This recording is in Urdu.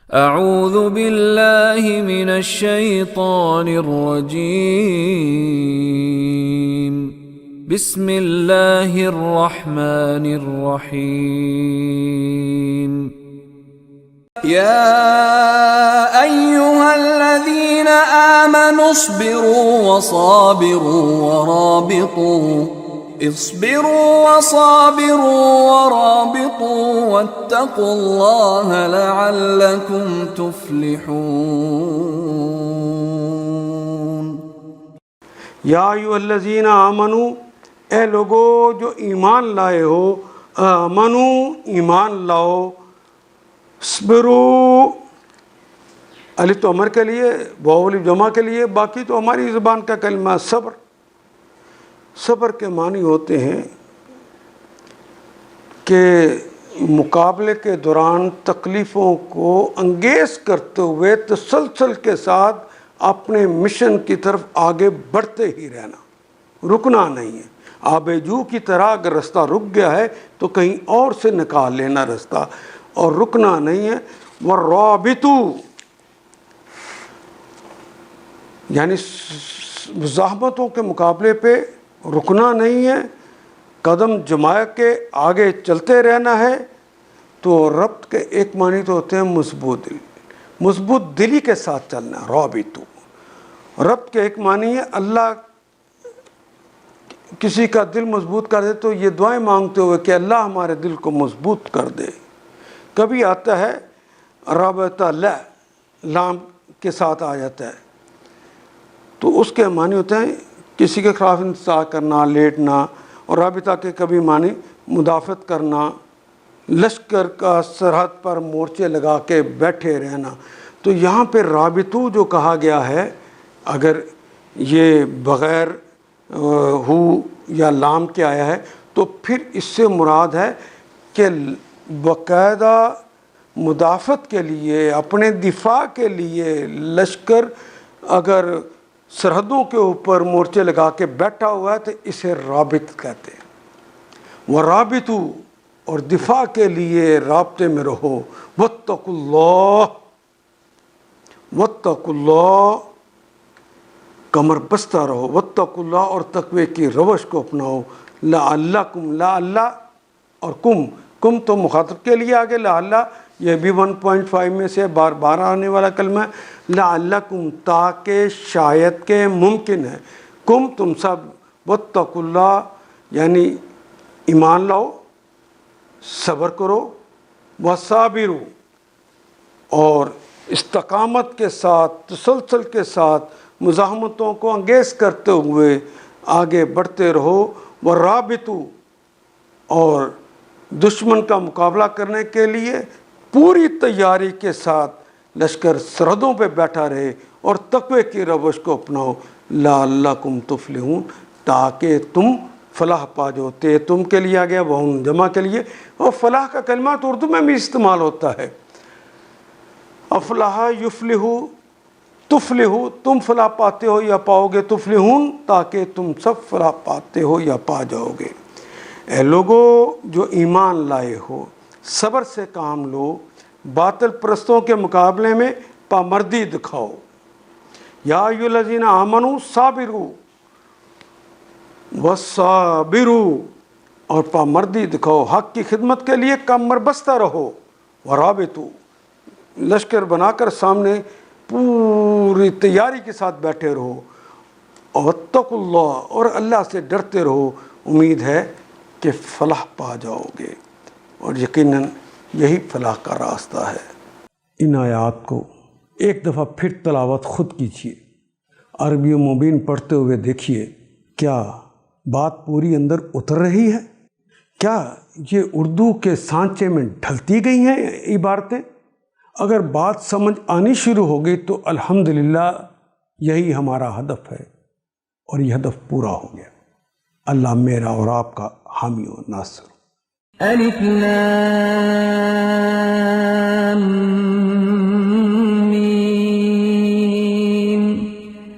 اعوذ باللہ من الشیطان الرجیم بسم اللہ الرحمن الرحیم یا ایہا الذین آمنوا اصبروا وصابروا ورابطوا واتقوا اللہ لعلکم تفلحون۔ یا ایھا الذین آمنوا، اے لوگو جو ایمان لائے ہو، آمنو ایمان لاؤ، اصبروا الف تو امر کے لیے، واو الف جمع کے لیے، باقی تو ہماری زبان کا کلمہ صبر۔ صبر کے معنی ہوتے ہیں کہ مقابلے کے دوران تکلیفوں کو انگیز کرتے ہوئے تسلسل کے ساتھ اپنے مشن کی طرف آگے بڑھتے ہی رہنا، رکنا نہیں ہے۔ آب جو کی طرح اگر رستہ رک گیا ہے تو کہیں اور سے نکال لینا رستہ، اور رکنا نہیں ہے۔ ورابطو یعنی مزاحمتوں کے مقابلے پہ رکنا نہیں ہے، قدم جما کے آگے چلتے رہنا ہے۔ تو ربط کے ایک معنی تو ہوتے ہیں مضبوط دل، مضبوط دلی کے ساتھ چلنا، رابطو۔ ربط کے ایک معنی ہے اللہ کسی کا دل مضبوط کر دے تو یہ دعائیں مانگتے ہوئے کہ اللہ ہمارے دل کو مضبوط کر دے۔ کبھی آتا ہے رابطہ لام کے ساتھ آ جاتا ہے، تو اس کے معنی ہوتے ہیں کسی کے خلاف انتظار کرنا، لیٹنا، اور رابطہ کے کبھی معنی مدافعت کرنا، لشکر کا سرحد پر مورچے لگا کے بیٹھے رہنا۔ تو یہاں پہ رابطو جو کہا گیا ہے، اگر یہ بغیر ہو یا لام کے آیا ہے تو پھر اس سے مراد ہے کہ باقاعدہ مدافعت کے لیے، اپنے دفاع کے لیے لشکر اگر سرحدوں کے اوپر مورچے لگا کے بیٹھا ہوا ہے تو اسے رابط کہتے ہیں۔ ورابطو اور دفاع کے لیے رابطے میں رہو۔ واتقوا اللہ، واتقوا اللہ کمر بستہ رہو، واتقوا اللہ اور تقوی کی روش کو اپناؤ۔ لعلکم، لعلہ اور کم تو مخاطب کے لیے آگے، لعلہ یہ بھی 1.5 میں سے بار بار آنے والا کلمہ ہے۔ لعلکم تاکہ شاید کہ ممکن ہے، تم سب، واتقوا اللہ یعنی ایمان لاؤ، صبر کرو، وصابروا اور استقامت کے ساتھ، تسلسل کے ساتھ مزاحمتوں کو انگیز کرتے ہوئے آگے بڑھتے رہو۔ ورابطوا اور دشمن کا مقابلہ کرنے کے لیے پوری تیاری کے ساتھ لشکر سرحدوں پہ بیٹھا رہے، اور تقوی کی روش کو اپناؤ۔ لعلکم تفلحون تاکہ تم فلاح پا جاؤ۔ تم کے لیے آ گیا، وہ جمع کے لیے، اور فلاح کا کلمہ تو اردو میں بھی استعمال ہوتا ہے۔ افلاح یفلح، تفلح تم فلاح پاتے ہو یا پاؤ گے، تفلحون تاکہ تم سب فلاح پاتے ہو یا پا جاؤ گے۔ اے لوگو جو ایمان لائے ہو، صبر سے کام لو، باطل پرستوں کے مقابلے میں پامردی دکھاؤ۔ یا ایھا الذین آمنوا صابروا وصابروا اور پامردی دکھاؤ، حق کی خدمت کے لیے کمر بستہ رہو۔ ورابطوا لشکر بنا کر سامنے پوری تیاری کے ساتھ بیٹھے رہو۔ واتقوا اللہ اور اللہ سے ڈرتے رہو، امید ہے کہ فلاح پا جاؤ گے، اور یقیناً یہی فلاح کا راستہ ہے۔ ان آیات کو ایک دفعہ پھر تلاوت خود کیجیے، عربی و مبین پڑھتے ہوئے دیکھیے، کیا بات پوری اندر اتر رہی ہے؟ کیا یہ اردو کے سانچے میں ڈھلتی گئی ہیں عبارتیں؟ اگر بات سمجھ آنی شروع ہوگی تو الحمدللہ یہی ہمارا ہدف ہے، اور یہ ہدف پورا ہو گیا۔ اللہ میرا اور آپ کا حامی و ناصر۔ الف لام